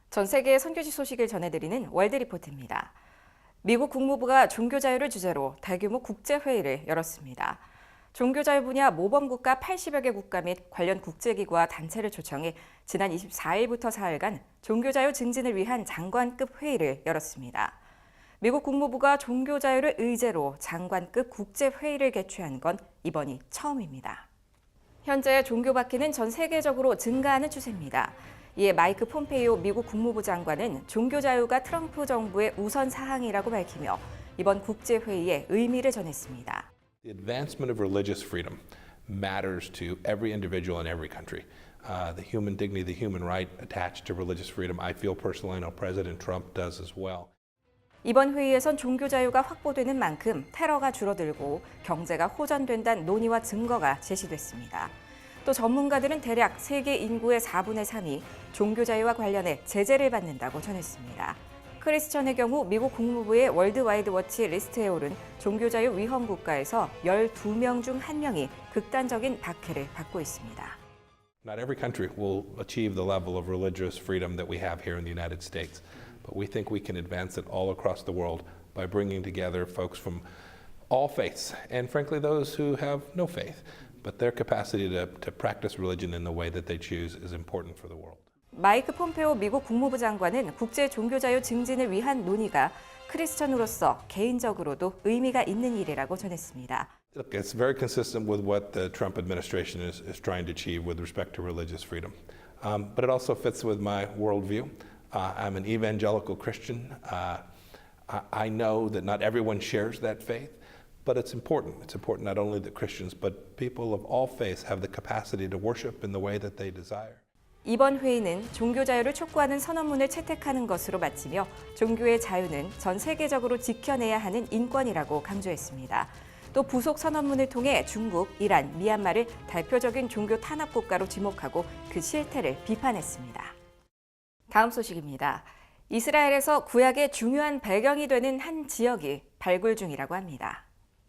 전 세계 선교지 소식을 전해드리는 월드리포트입니다. 미국 국무부가 종교자유를 주제로 대규모 국제회의를 열었습니다. 종교자유 분야 모범국가 80여 개 국가 및 관련 국제기구와 단체를 초청해 지난 24일부터 사흘간 종교자유 증진을 위한 장관급 회의를 열었습니다. 미국 국무부가 종교자유를 의제로 장관급 국제회의를 개최한 건 이번이 처음입니다. 현재 종교 박해는 전 세계적으로 증가하는 추세입니다. 이에 마이크 폼페이오 미국 국무부 장관은 종교자유가 트럼프 정부의 우선 사항이라고 밝히며 이번 국제회의의 의미를 전했습니다. The advancement of religious freedom matters to every individual in every country. The human dignity, the human right attached to religious freedom, I feel personally, I know President Trump does as well. 이번 회의에선 종교자유가 확보되는 만큼 테러가 줄어들고 경제가 호전된다는 논의와 증거가 제시됐습니다. 또 전문가들은 대략 세계 인구의 4분의 3이 종교자유와 관련해 제재를 받는다고 전했습니다. 크리스천의 경우 미국 국무부의 월드와이드 워치 리스트에 오른 종교자유 위험 국가에서 12명 중 1명이 극단적인 박해를 받고 있습니다. Not every country will achieve the level of religious freedom that we have here in the United States, but we think we can advance it all across the world by bringing together folks from all faiths, and frankly those who have no faith. But their capacity to practice religion in the way that they choose is important for the world. 마이크 폼페오 미국 국무부 장관은 국제 종교자유 증진을 위한 논의가 크리스천으로서 개인적으로도 의미가 있는 일이라고 전했습니다. Look, it's very consistent with what the Trump administration is trying to achieve with respect to religious freedom. But it also fits with my worldview. I'm an evangelical Christian. I know that not everyone shares that faith. But it's important. It's important not only that Christians, but people of all faiths have the capacity to worship in the way that they desire. 이번 회의는 종교 자유를 촉구하는 선언문을 채택하는 것으로 마치며 종교의 자유는 전 세계적으로 지켜내야 하는 인권이라고 강조했습니다. 또 부속 선언문을 통해 중국, 이란, 미얀마를 대표적인 종교 탄압 국가로 지목하고 그 실태를 비판했습니다. 다음 소식입니다. 이스라엘에서 구약의 중요한 배경이 되는 한 지역이 발굴 중이라고 합니다.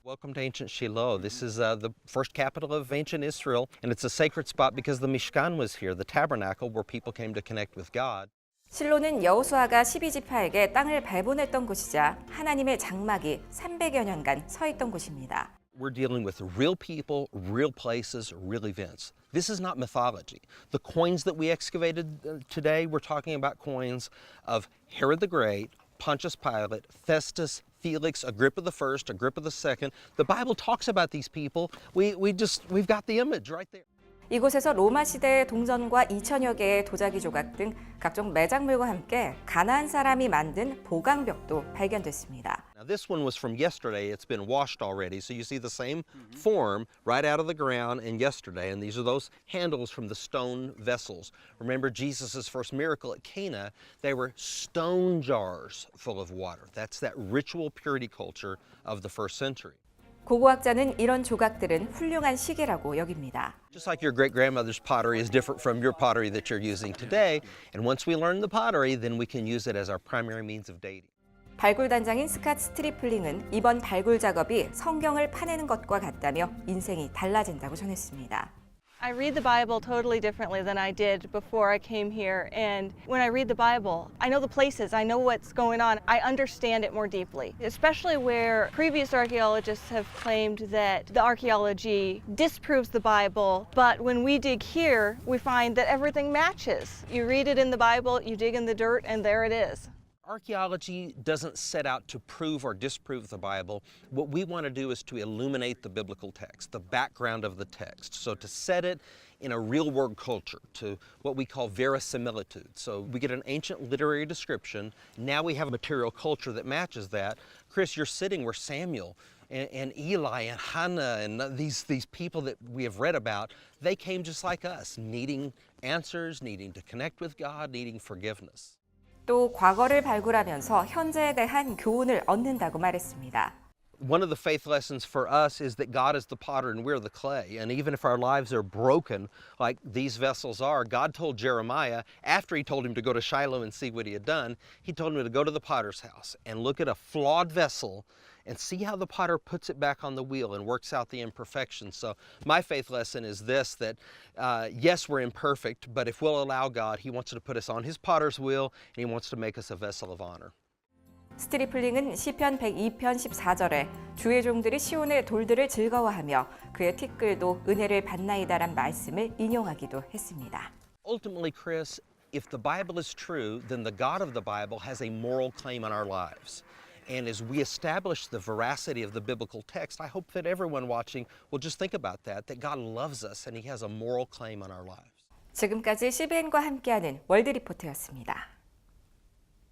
Welcome to ancient Shiloh. This is the first capital of ancient Israel, and it's a sacred spot because the Mishkan was here, the tabernacle where people came to connect with God. 실로는 여호수아가 12지파에게 땅을 배분했던 곳이자 하나님의 장막이 300여 년간 서 있던 곳입니다. We're dealing with real people, real places, real events. This is not mythology. The coins that we excavated today, we're talking about coins of Herod the Great, Pontius Pilate, Festus, Felix, Agrippa the First, Agrippa the Second. The Bible talks about these people. We've got the image right there. 이곳에서 로마 시대의 동전과 2천여 개의 도자기 조각 등 각종 매작물과 함께 가나안 사람이 만든 보강벽도 발견됐습니다. Now this one was from yesterday. It's been washed already, so you see the same form right out of the ground in yesterday, and these are those handles from the stone vessels. Remember Jesus' first miracle at Cana, they were stone jars full of water. That's that ritual purity culture of the first century. 고고학자는 이런 조각들은 훌륭한 시계라고 여깁니다. Just like your great-grandmother's pottery is different from your pottery that you're using today, and once we learn the pottery, then we can use it as our primary means of dating. 발굴 단장인 스캇 스트리플링은 이번 발굴 작업이 성경을 파내는 것과 같다며 인생이 달라진다고 전했습니다. I read the Bible totally differently than I did before I came here. And when I read the Bible, I know the places, I know what's going on. I understand it more deeply, especially where previous archaeologists have claimed that the archaeology disproves the Bible. But when we dig here, we find that everything matches. You read it in the Bible, you dig in the dirt, and there it is. Archaeology doesn't set out to prove or disprove the Bible. What we want to do is to illuminate the biblical text, the background of the text. So to set it in a real world culture, to what we call verisimilitude. So we get an ancient literary description. Now we have a material culture that matches that. Chris, you're sitting where Samuel and Eli and Hannah and these people that we have read about, they came just like us, needing answers, needing to connect with God, needing forgiveness. 또 과거를 발굴하면서 현재에 대한 교훈을 얻는다고 말했습니다. One of the faith lessons for us is that God is the potter and we're the clay. And even if our lives are broken, like these vessels are, God told Jeremiah, after he told him to go to Shiloh and see what he had done, he told him to go to the potter's house and look at a flawed vessel and see how the potter puts it back on the wheel and works out the imperfections. So my faith lesson is this, that yes, we're imperfect, but if we'll allow God, he wants to put us on his potter's wheel and he wants to make us a vessel of honor. 스트리플링은 시편 102편 14절에 주의 종들이 시온의 돌들을 즐거워하며 그의 티끌도 은혜를 받나이다란 말씀을 인용하기도 했습니다. Ultimately, Chris, if the Bible is true, then the God of the Bible has a moral claim on our lives. And as we establish the veracity of the biblical text, I hope that everyone watching will just think about that God loves us and he has a moral claim on our lives. 지금까지 CBN과 함께하는 월드 리포트였습니다.